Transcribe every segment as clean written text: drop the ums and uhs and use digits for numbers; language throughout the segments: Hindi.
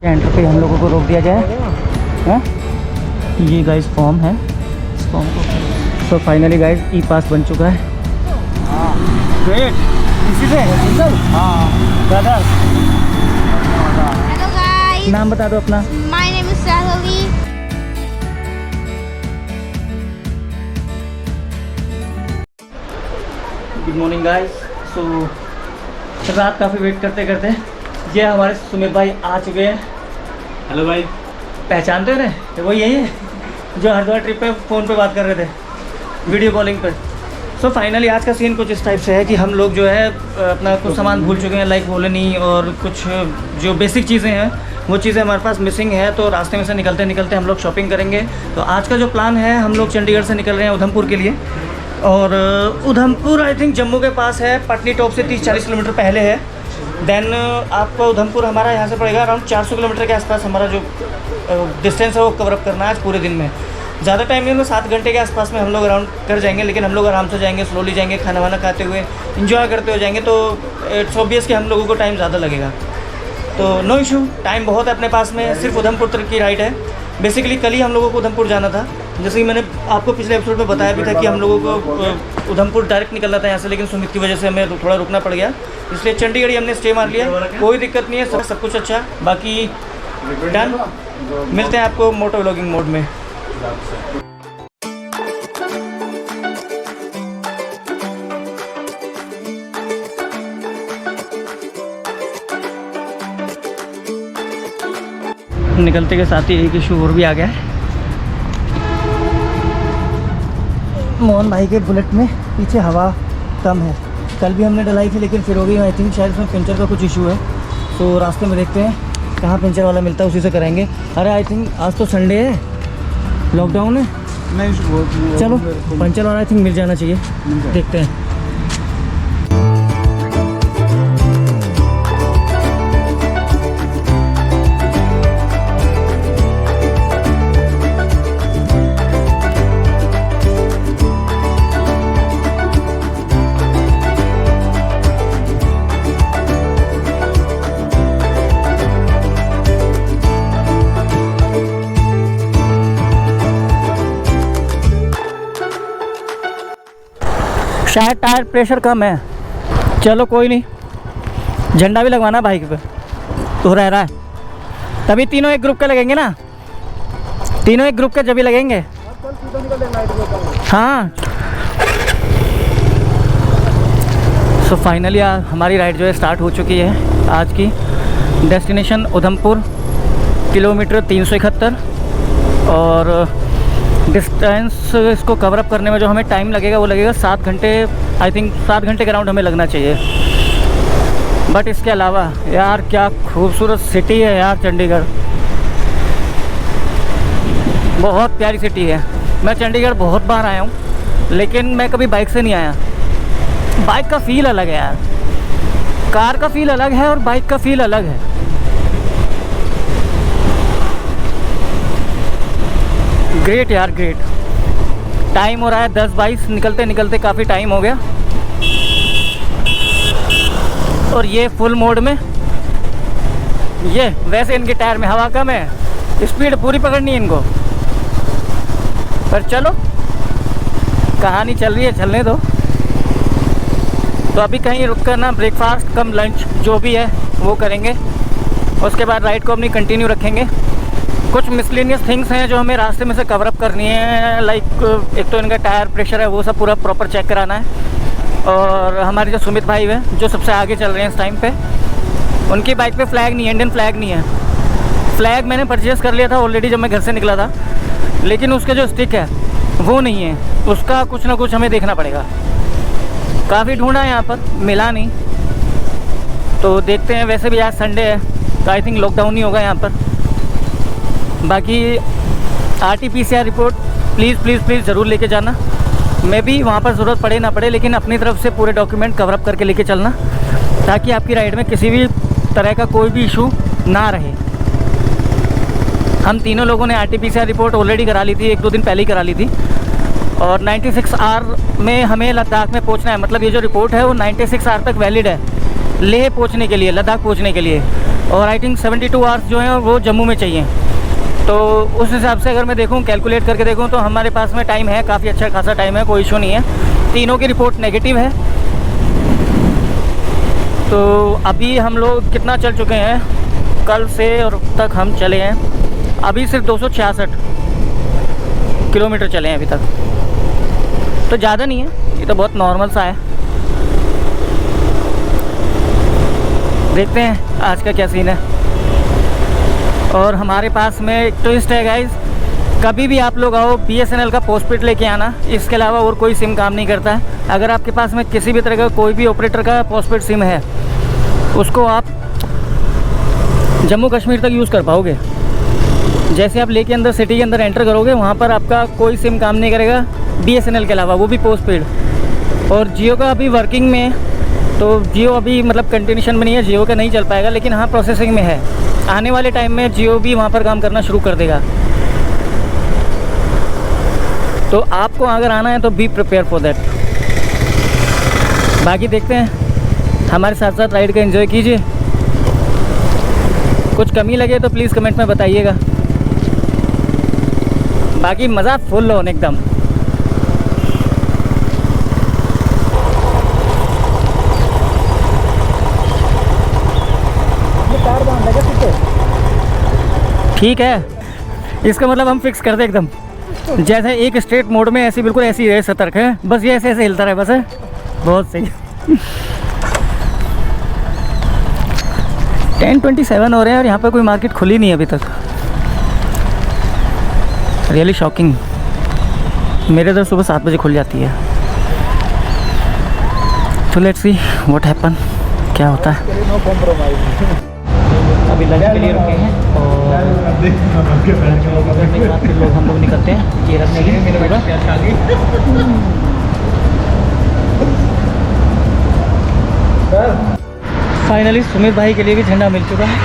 एंटर पे हम लोगों को रोक दिया गया है। ये गाइस फॉर्म है, इस फॉर्म को तो फाइनली गाइस ई पास बन चुका है। ग्रेट, इसी से दादा Hello guys, नाम बता दो अपना। my name is Sahavi. Good morning guys. So रात काफ़ी वेट करते करते ये हमारे सुमित भाई आ चुके हैं। हेलो भाई। पहचानते हो तो वो यही है जो हरिद्वार ट्रिप पे फ़ोन पे बात कर रहे थे, वीडियो कॉलिंग पे। सो फाइनली आज का सीन कुछ इस टाइप से है कि हम लोग जो है अपना कुछ सामान भूल चुके हैं, लाइक वोलनी और कुछ जो बेसिक चीज़ें हैं वो चीज़ें हमारे पास मिसिंग है। तो रास्ते में से निकलते निकलते हम लोग शॉपिंग करेंगे। तो आज का जो प्लान है, हम लोग चंडीगढ़ से निकल रहे हैं उधमपुर के लिए। और उधमपुर आई थिंक जम्मू के पास है, पटनी टॉप से 30-40 किलोमीटर पहले है। देन आपका उधमपुर हमारा यहाँ से पड़ेगा अराउंड 400 किलोमीटर के आसपास। हमारा जो डिस्टेंस है वो कवर अप करना है आज पूरे दिन में। ज़्यादा टाइम नहीं, 7 घंटे के आसपास में हम लोग अराउंड कर जाएंगे। लेकिन हम लोग आराम से जाएंगे, स्लोली जाएंगे, खाना वाना खाते हुए इंजॉय करते हुए जाएंगे। तो इट्स ऑब्वियस कि हम लोगों को टाइम ज़्यादा लगेगा। तो नो इशू, टाइम बहुत है अपने पास में। सिर्फ उधमपुर तक की राइड है। बेसिकली कल ही हम लोगों को उधमपुर जाना था, जैसे कि मैंने आपको पिछले एपिसोड में बताया भी था कि हम लोगों को उधमपुर डायरेक्ट निकलना था यहाँ से। लेकिन सुमित की वजह से हमें थोड़ा रुकना पड़ गया, इसलिए चंडीगढ़ ही हमने स्टे मार लिया। कोई दिक्कत नहीं है, सब कुछ अच्छा। बाकी डन, मिलते हैं आपको मोटो व्लॉगिंग मोड में। निकलते के साथ ही एक इशू और भी आ गया है। मोहन भाई के बुलेट में पीछे हवा कम है। कल भी हमने डलाई थी लेकिन फिर हो गई। आई थिंक शायद इसमें पंचर का कुछ इशू है। तो रास्ते में देखते हैं कहाँ पंचर वाला मिलता है, उसी से कराएंगे। अरे आई थिंक आज तो संडे है, लॉकडाउन है। नहीं, चलो पंचर वाला आई थिंक मिल जाना चाहिए, देखते हैं। शायद टायर प्रेशर कम है। चलो कोई नहीं, झंडा भी लगवाना बाइक पे तो रह रहा है। तभी तीनों एक ग्रुप के लगेंगे ना, तीनों एक ग्रुप के जब भी लगेंगे। हाँ। सो फाइनली हमारी राइड जो है स्टार्ट हो चुकी है। आज की डेस्टिनेशन उधमपुर, किलोमीटर 371। और डिस्टेंस इसको कवर अप करने में जो हमें टाइम लगेगा वो लगेगा 7 घंटे। आई थिंक 7 घंटे के अराउंड हमें लगना चाहिए। बट इसके अलावा यार क्या खूबसूरत सिटी है यार चंडीगढ़, बहुत प्यारी सिटी है। मैं चंडीगढ़ बहुत बार आया हूँ लेकिन मैं कभी बाइक से नहीं आया। बाइक का फ़ील अलग है यार, कार का फ़ील अलग है और बाइक का फ़ील अलग है। ग्रेट यार ग्रेट। टाइम हो रहा है 10:22, निकलते निकलते काफ़ी टाइम हो गया। और ये फुल मोड में, ये वैसे इनके टायर में हवा कम है, स्पीड पूरी पकड़नी है इनको। पर चलो कहानी चल रही है, चलने दो। तो अभी कहीं रुक कर ना ब्रेकफास्ट कम लंच जो भी है वो करेंगे। उसके बाद राइड को अपनी कंटिन्यू रखेंगे। कुछ मिसलेनियस थिंग्स हैं जो हमें रास्ते में से कवर अप करनी है। लाइक एक तो इनका टायर प्रेशर है वो सब पूरा प्रॉपर चेक कराना है। और हमारे जो सुमित भाई हैं जो सबसे आगे चल रहे हैं इस टाइम पे, उनकी बाइक पे फ्लैग नहीं है, इंडियन फ्लैग नहीं है। फ्लैग मैंने परचेज़ कर लिया था ऑलरेडी जब मैं घर से निकला था, लेकिन उसका जो स्टिक है वो नहीं है। उसका कुछ ना कुछ हमें देखना पड़ेगा। काफ़ी ढूंढा यहाँ पर, मिला नहीं। तो देखते हैं। वैसे भी आज संडे है तो आई थिंक लॉकडाउन ही होगा यहाँ पर। बाकी RT-PCR report please please please ज़रूर लेके जाना। मैं भी वहाँ पर ज़रूरत पड़े ना पड़े, लेकिन अपनी तरफ से पूरे डॉक्यूमेंट कवर अप करके लेके चलना, ताकि आपकी राइड में किसी भी तरह का कोई भी इशू ना रहे। हम तीनों लोगों ने RT-PCR रिपोर्ट ऑलरेडी करा ली थी, 1-2 दिन पहले ही करा ली थी। और 96 आवर में हमें लद्दाख में पहुंचना है। मतलब ये जो रिपोर्ट है वो 96 आवर तक वैलिड है। लेह पहुंचने के लिए, लद्दाख पहुंचने के लिए। और आई थिंक 72 आवर्स जो हैं वो जम्मू में चाहिए। तो उस हिसाब से अगर मैं देखूं, कैलकुलेट करके देखूं, तो हमारे पास में टाइम है, काफ़ी अच्छा खासा टाइम है, कोई इशू नहीं है। तीनों की रिपोर्ट नेगेटिव है। तो अभी हम लोग कितना चल चुके हैं, कल से और तक हम चले हैं अभी सिर्फ 266 किलोमीटर चले हैं अभी तक। तो ज़्यादा नहीं है, ये तो बहुत नॉर्मल सा है। देखते हैं आज का क्या सीन है। और हमारे पास में एक ट्विस्ट है गाइस, कभी भी आप लोग आओ BSNL का पोस्टपेड लेके आना, इसके अलावा और कोई सिम काम नहीं करता है। अगर आपके पास में किसी भी तरह का कोई भी ऑपरेटर का पोस्टपेड सिम है, उसको आप जम्मू कश्मीर तक यूज़ कर पाओगे। जैसे आप लेके अंदर सिटी के अंदर एंटर करोगे, वहाँ पर आपका कोई सिम काम नहीं करेगा BSNL के अलावा, वो भी पोस्टपेड। और जियो का अभी वर्किंग में है, तो जियो अभी मतलब कंटिन्यूशन में नहीं है, जियो का नहीं चल पाएगा, लेकिन हाँ प्रोसेसिंग में है। आने वाले टाइम में जियो भी वहाँ पर काम करना शुरू कर देगा। तो आपको अगर आना है तो बी प्रिपेयर फॉर दैट। बाकी देखते हैं, हमारे साथ साथ राइड का एंजॉय कीजिए। कुछ कमी लगे तो प्लीज़ कमेंट में बताइएगा। बाकी मज़ा फुल ऑन एकदम। ठीक है, इसका मतलब हम फिक्स कर दे एकदम, जैसे एक स्ट्रेट मोड में ऐसी बिल्कुल ऐसी है, सतर्क है बस, ये ऐसे ऐसे हिलता रहे बस है। बहुत सही। 10:27 हो रहे हैं और यहाँ पे कोई मार्केट खुली नहीं है अभी तक। Really shocking. मेरे इधर सुबह 7 बजे खुल जाती है। तो लेट्स सी व्हाट हैपन, क्या होता है। अभी लंच के लिए रुके हैं और फिर लोग हम लोग निकलते हैं ये रखने के लिए। फाइनली सुमित भाई के लिए भी झंडा मिल चुका है,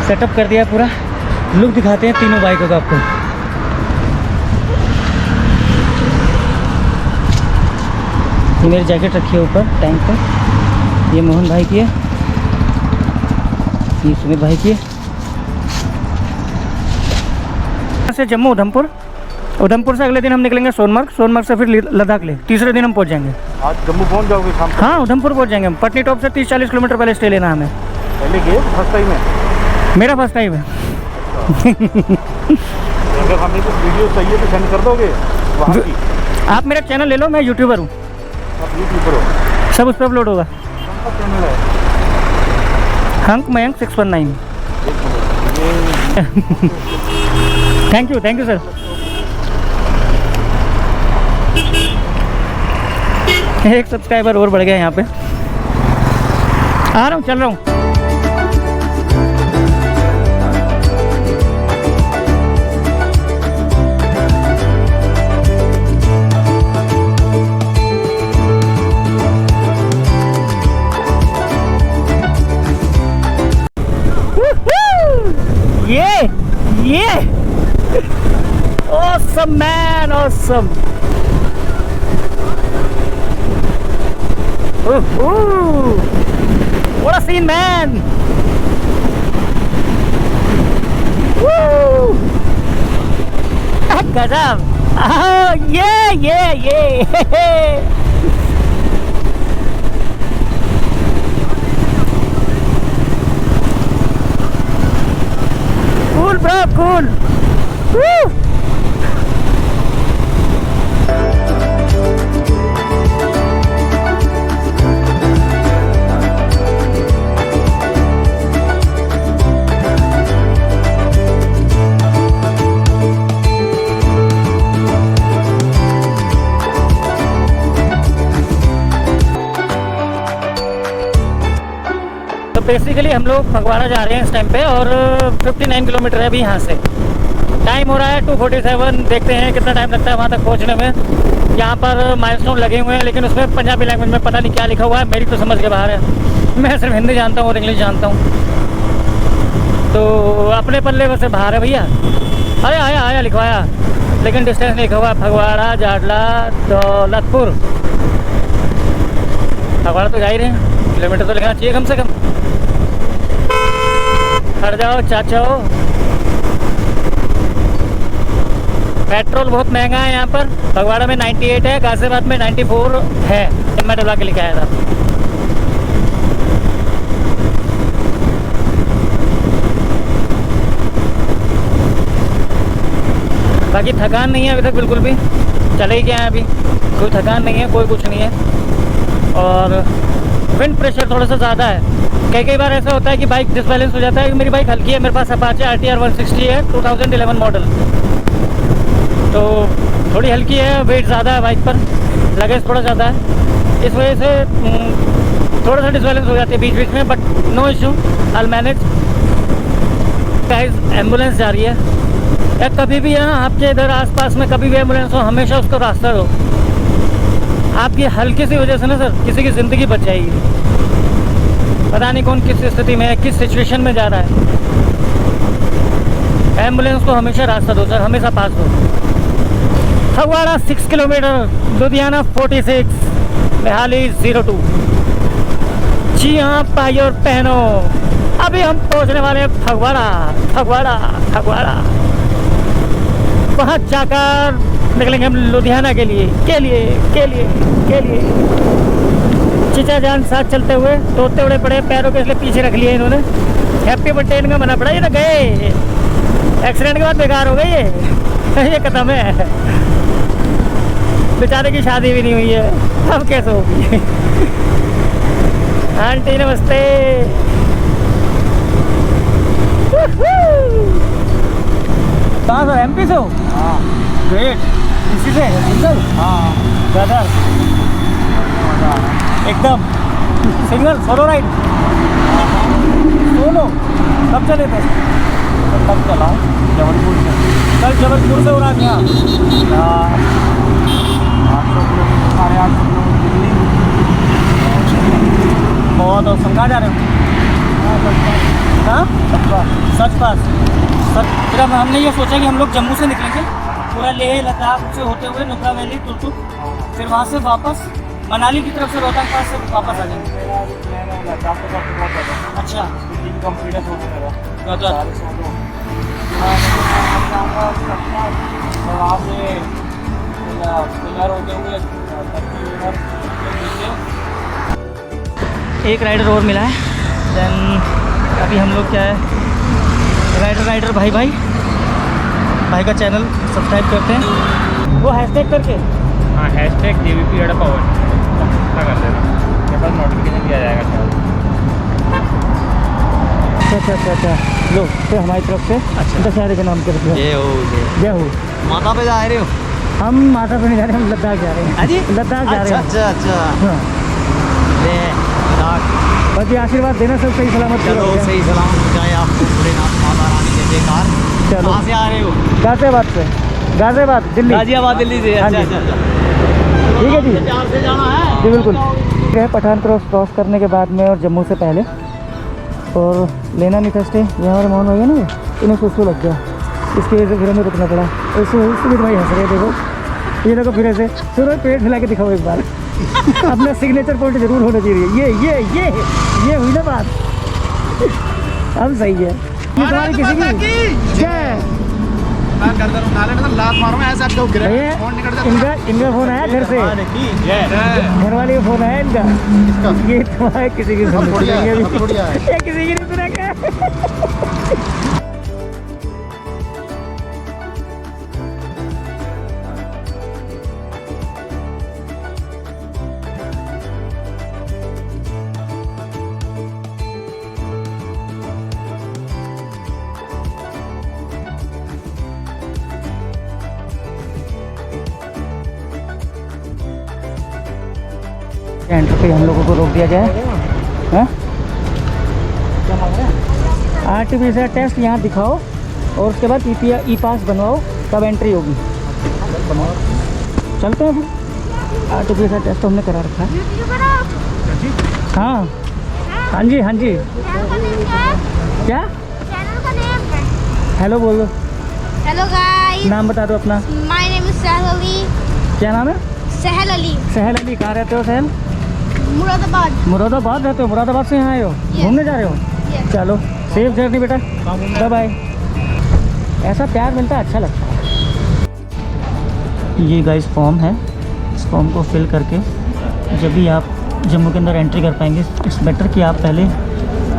सेटअप कर दिया पूरा। लुक दिखाते हैं तीनों बाइकों का आपको। मेरी जैकेट रखी है ऊपर टैंक पर, ये मोहन भाई की है, ये सुमित भाई की है। से जम्मू उधमपुर, उधमपुर से अगले दिन हम निकलेंगे सोनमर्ग, सोनमर्ग से फिर लद्दाख ले, तीसरे दिन हम पहुंच जाएंगे। आज जम्मू पहुंच जाओगे शाम को? हाँ उधमपुर पहुंच जाएंगे हम। पटनी टॉप से 30-40 किलोमीटर पहले स्टे लेना हमें। पहले गए फर्स्ट टाइम है? मेरा फर्स्ट टाइम है। अगर हमें कुछ वीडियो चाहिए तो सेंड कर दोगे वहाँ की? आप मेरा चैनल ले लो, मैं यूट्यूबर हूँ। आप यूट्यूबर हो? सब उस पर अपलोड होगा। कौन सा चैनल है? Hunk Mayank 619। Thank you sir. एक सब्सक्राइबर और बढ़ गया यहाँ पे। आ रहा हूँ, चल रहा हूँ। ये awesome man, awesome. What a scene, man. Woo! गजब। ये cool bro, cool. Woo! Basically हम लोग फगवाड़ा जा रहे हैं इस टाइम पे और 59 किलोमीटर है अभी यहाँ से। टाइम हो रहा है 2:47। देखते हैं कितना टाइम लगता है वहाँ तक पहुँचने में। यहाँ पर माइलस्टोन लगे हुए हैं लेकिन उसमें पंजाबी लैंग्वेज में पता नहीं क्या लिखा हुआ है, मेरी तो समझ के बाहर है। मैं सिर्फ हिंदी जानता हूँ और इंग्लिश जानता हूँ, तो अपने पल्ले वैसे बाहर है भैया। अरे आया लिखवाया, लेकिन डिस्टेंस नहीं लिखा हुआ। फगवाड़ा, जाडला, दौलतपुर। फगवाड़ा तो जा ही रहे हैं। किलोमीटर तो लगना चाहिए कम से कम। हट जाओ चाचा। पेट्रोल बहुत महंगा है यहाँ पर। फगवाड़ा में 98 है, गाजियाबाद में 94 है। मैं डलवा के लेके आया था। बाकी थकान नहीं है अभी तक बिल्कुल भी। चले ही गए हैं अभी, कोई थकान नहीं है, कोई कुछ नहीं है। और विंड प्रेशर थोड़ा सा ज़्यादा है। कई बार ऐसा होता है कि बाइक डिसबैलेंस हो जाता है। मेरी बाइक हल्की है, मेरे पास अपाचे RTR 160 है, 2011 मॉडल, तो थोड़ी हल्की है, वेट ज़्यादा है बाइक पर, लगेज थोड़ा ज़्यादा है, इस वजह से थोड़ा सा डिसबैलेंस हो जाती है बीच बीच में। But no issue, I manage. Guys, ambulance जा रही है। या कभी भी यहाँ आपके इधर आसपास में कभी भी एम्बुलेंस हो, हमेशा उसको रास्ता दो। आपकी हल्की सी वजह से ना सर किसी की ज़िंदगी बच जाएगी। पता नहीं कौन किस स्थिति में है, किस सिचुएशन में जा रहा है। एम्बुलेंस को हमेशा रास्ता दो सर, हमेशा पास दो। फगवाड़ा 6 किलोमीटर, लुधियाना 46, मेहाली 02। जी हाँ भाई और बहनों, अभी हम पहुँचने वाले हैं फगवाड़ा। फगवाड़ा फगवाड़ा वहाँ जाकर निकलेंगे हम लुधियाना के लिए। चीचा जान साथ चलते हुए, तोड़ते उड़े पड़े पैरों के, इसलिए पीछे रख लिए इन्होंने। हैप्पी बर्थडे इनका मना पड़ा। ये तो गए, एक्सीडेंट के बाद बेकार हो गई ये खत्म है। बेचारे की शादी भी नहीं हुई है, अब कैसे होगी। आंटी नमस्ते। कहाँ से? MP से हो? हाँ। ग्रेट। इसी से? सिंगल? हाँ। ब्रदर एकदम सिंगल, सोलो राइड? सोलो? कब चले थे? कब चला? जबलपुर से। कल जबलपुर से उड़ा गया। 800 किलोमीटर, 850 किलोमीटर दिल्ली। बहुत औसम। कहाँ जा रहे हो? हाँ, सच पास। फिर हमने ये सोचा कि हम लोग जम्मू से निकलेंगे, पूरा लेह लद्दाख से होते हुए नुब्रा वैली, टुरटुक, फिर वहाँ से वापस मनाली की तरफ से रोहतांग पास से वापस आ जाएंगे। अच्छा, कंप्लीट हो गया तो वहाँ से पिलर होते हुए एक राइडर और मिला है। देन अभी हम लोग क्या है, राइडर भाई का चैनल सब्सक्राइब करते हैं, वो हैशटैग करके। हाँ, #JVP Power कर देना, मेरे पास नोटिफिकेशन दिया जाएगा शायद। अच्छा। लो तो हमारी तरफ से अच्छा दशहरे के नाम कर दिया। जय हो। माता पे जा रहे हो? हम माता पे नहीं जा रहे, हम लद्दाख जा रहे हैं। लद्दाख जा रहे हैं। अच्छा। हाँ। बाकी आशीर्वाद देना, सब सही सलामत। चलो सही सलामत हो जाए आपको, भोलेनाथ माता रानी के जयकार। चलो। कहाँ से आ रहे हो? गाजियाबाद से। गाजियाबाद दिल्ली। गाजियाबाद दिल्ली से। हाँ जी। अच्छा। ठीक है जी, प्यार से जाना है जी बिल्कुल। पठान क्रॉस करने के बाद में और जम्मू से पहले, और लेना नहीं था स्टे। यहाँ हमारे मोहन भैया ना, इन्हें खुशबू लग गया, इसकी वजह से फिर हमें रुकना पड़ा। इसलिए भाई हंस रहे, देखो ये देखो, फिर से सुनो, पेट हिला के दिखाओ एक बार। अपना सिग्नेचर पॉइंट जरूर होना चाहिए। ये हुई ना बात। अब सही है। तुम्हारी किसी की जय। इनका फोन आया घर से, घर वाले का फोन आया इनका। ये तुम्हारे किसी की किसी की नहीं सुनेगा। एंटर पे हम लोगों को रोक दिया जाए। हाँ, आरटीपीसीआर टेस्ट यहाँ दिखाओ और उसके बाद ई पास बनवाओ, तब एंट्री होगी। चलते हैं फिर। आरटीपीसीआर टेस्ट तो हमने करा रखा है। हाँ जी। क्या? हेलो बोल दो। हेलो गाइस, नाम बता दो अपना। माय नेम इज सहल अली। क्या नाम है? सहल अली। सहल अली। कहाँ रहते हो सहल? मुरादाबाद। मुरादाबाद रहते हो? मुरादाबाद से यहाँ आए हो? Yes. घूमने जा रहे हो? Yes. चलो सेफ जर्नी बेटा, बाय बाय। ऐसा प्यार मिलता है, अच्छा लगता है। ये गाइस फॉर्म है, इस फॉर्म को फिल करके जब भी आप जम्मू के अंदर एंट्री कर पाएंगे, इट्स बेटर कि आप पहले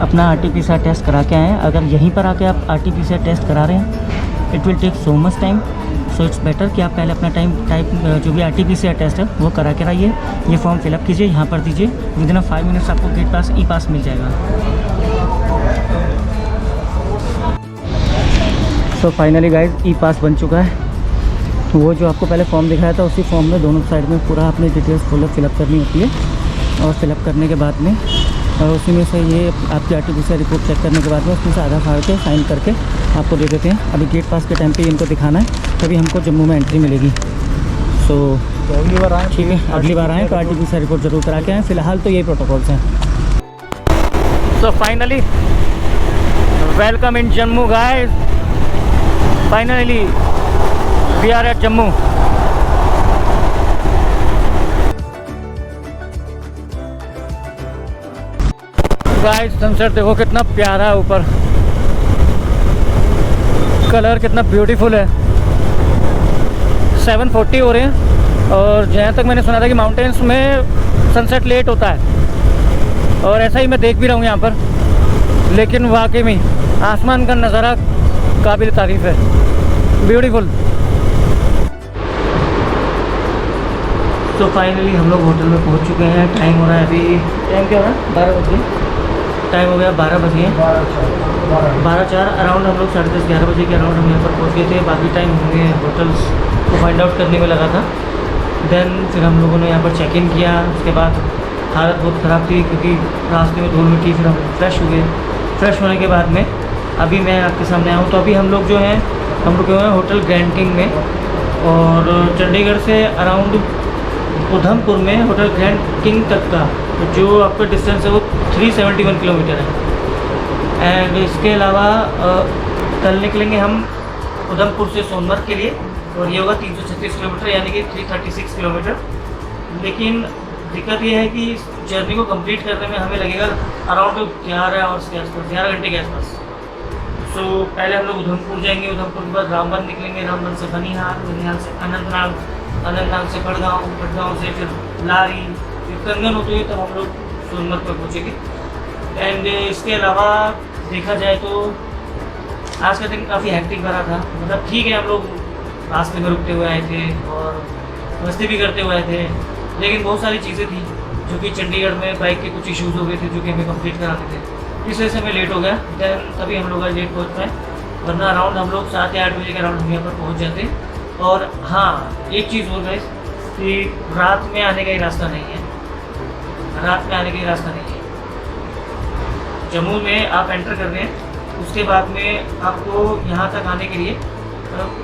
अपना RT-PCR टेस्ट करा के आएँ। अगर यहीं पर आके आप RT-PCR टेस्ट करा रहे हैं, it will take so much time, so it's better कि आप पहले अपना जो भी RT-PCR टेस्ट है वो करा के आइए। ये फॉर्म फिलअप कीजिए, यहाँ पर दीजिए, विदिन 5 मिनट्स आपको गेट पास ई पास मिल जाएगा। सो फाइनली गाइज ई पास बन चुका है। वो जो आपको पहले फॉर्म दिखाया था, उसी फॉर्म में दोनों साइड में पूरा अपनी डिटेल्स फुल फिलअप करनी होती है, और फिलअप करने के बाद में और उसी में से ये आपकी RT-PCR रिपोर्ट चेक करने के बाद में उसमें से आधा फाड़ के साइन करके आपको दे देते हैं। अभी गेट पास के टाइम पे इनको दिखाना है, तभी हमको जम्मू में एंट्री मिलेगी। सो अगली बार आए, ठीक है, अगली बार आएँ तो RT-PCR रिपोर्ट ज़रूर करा के आएँ। फ़िलहाल तो यही प्रोटोकॉल्स हैं। So finally welcome in Jammu guys. Finally we are at Jammu. Guys sunset देखो कितना प्यारा है, ऊपर कलर कितना ब्यूटीफुल है। 7:40 हो रहे हैं, और जहाँ तक मैंने सुना था कि माउंटेन्स में सनसेट लेट होता है, और ऐसा ही मैं देख भी रहा हूँ यहाँ पर। लेकिन वाकई में आसमान का नज़ारा काबिल तारीफ़ है, ब्यूटीफुल। तो फाइनली हम लोग होटल में पहुँच चुके हैं। टाइम हो रहा है अभी, टाइम क्या हो रहा है? 12 बजे। टाइम हो गया 12 बजे, 12:04 अराउंड। हम लोग 10:30-11 बजे के अराउंड हम यहाँ पर पहुँच गए थे। बाकी टाइम हमें होटल्स को फाइंड आउट करने में लगा था। देन फिर हम लोगों ने यहाँ पर चेक इन किया। उसके बाद हालत बहुत ख़राब थी क्योंकि रास्ते में धूल मिट्टी, फिर हम फ्रेश हुए। फ्रेश होने के बाद में अभी मैं आपके सामने आया हूँ। तो अभी हम लोग जो हैं, हम रुके हुए हैं होटल ग्रैंड किंग में, और चंडीगढ़ से अराउंड उधमपुर में होटल ग्रैंड किंग तक का जो आपका डिस्टेंस है वो 371 किलोमीटर है। एंड इसके अलावा कल निकलेंगे हम उधमपुर से सोनमर्ग के लिए, और ये होगा 336 किलोमीटर, यानी कि 336 किलोमीटर। लेकिन दिक्कत ये है कि इस जर्नी को कंप्लीट करने में हमें लगेगा अराउंड 11 आवर्स के आसपास, 11 घंटे के आसपास। सो पहले हम लोग उधमपुर जाएंगे, उधमपुर के बाद रामबन निकलेंगे, रामबन से बनिहाल, बनिहाल से अनंतनाग, अनंतनाग से बड़गांव, बड़गांव से फिर लारी, फिर कंगन होते हुए तब हम लोग सोनमर्ग पर पहुँचेंगे। एंड इसके अलावा देखा जाए तो आज का दिन काफ़ी हेक्टिक भरा था। मतलब ठीक है, हम लोग रास्ते में रुकते हुए आए थे और मस्ती भी करते हुए आए थे, लेकिन बहुत सारी चीज़ें थी जो कि चंडीगढ़ में बाइक के कुछ इश्यूज़ हो गए थे जो कि हमें कंप्लीट कराने थे। इस वजह से हमें लेट हो गया। देन तभी हम लोग आज लेट पहुँच पाए, वरना अराउंड हम लोग 7 या 8 बजे के अराउंड हम यहाँ पर पहुँच जाते। और हाँ, एक चीज़ हो गई कि रात में आने का ही रास्ता नहीं है, रात में आने का ही रास्ता नहीं है। जम्मू में आप एंटर कर रहे हैं, उसके बाद में आपको यहाँ तक आने के लिए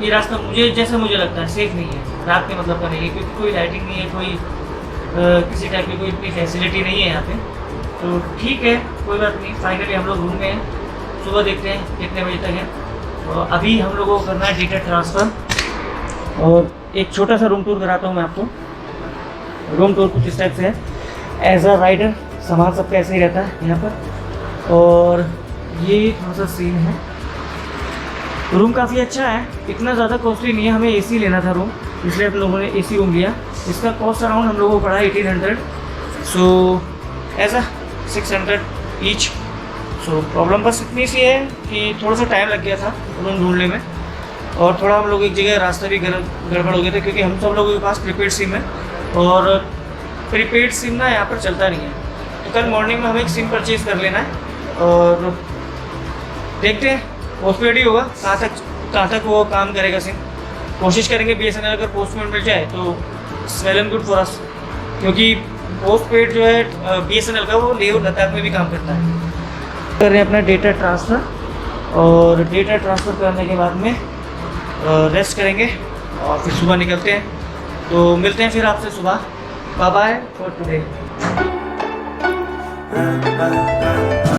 ये रास्ता मुझे लगता है सेफ़ नहीं है, रात में मतलब का नहीं है, क्योंकि कोई लाइटिंग नहीं है, कोई किसी टाइप की कोई इतनी फैसिलिटी नहीं है यहाँ पे। तो ठीक है, कोई बात नहीं। फाइनली हम लोग रूम में हैं, सुबह देखते हैं कितने बजे तक है। और अभी हम लोगों को करना है डेटा ट्रांसफ़र, और एक छोटा सा रूम टूर कराता हूँ मैं आपको। रूम टूर कुछ इस टाइप से है। एज अ राइडर सामान सबका ऐसे ही रहता है यहाँ पर, और ये थोड़ा सा सीन है। रूम काफ़ी अच्छा है, इतना ज़्यादा कॉस्टली नहीं है। हमें एसी लेना था रूम, इसलिए हम लोगों ने एसी रूम लिया। इसका कॉस्ट अराउंड हम लोगों को पड़ा 1800, सो ऐसा 600 ईच। सो प्रॉब्लम बस इतनी सी है कि थोड़ा सा टाइम लग गया था रूम ढूंढने में, और थोड़ा हम लोग एक जगह रास्ता भी गड़बड़ हो गया था, क्योंकि हम सब लोगों के पास प्रीपेड सिम है, और प्रीपेड सिम ना यहाँ पर चलता नहीं है। तो कल मॉर्निंग में हमें एक सिम परचेज़ कर लेना है, और देखते हैं पोस्टपेड ही होगा कहाँ तक वो काम करेगा सिम। कोशिश करेंगे BSNL अगर पोस्टपेड मिल जाए तो well and good for us, क्योंकि पोस्टपेड जो है BSNL का वो लेह लद्दाख में भी काम करता है। कर रहे हैं अपना डेटा ट्रांसफ़र, और डेटा ट्रांसफ़र करने के बाद में रेस्ट करेंगे और फिर सुबह निकलते हैं। तो मिलते हैं फिर आपसे सुबह। Bye bye for today.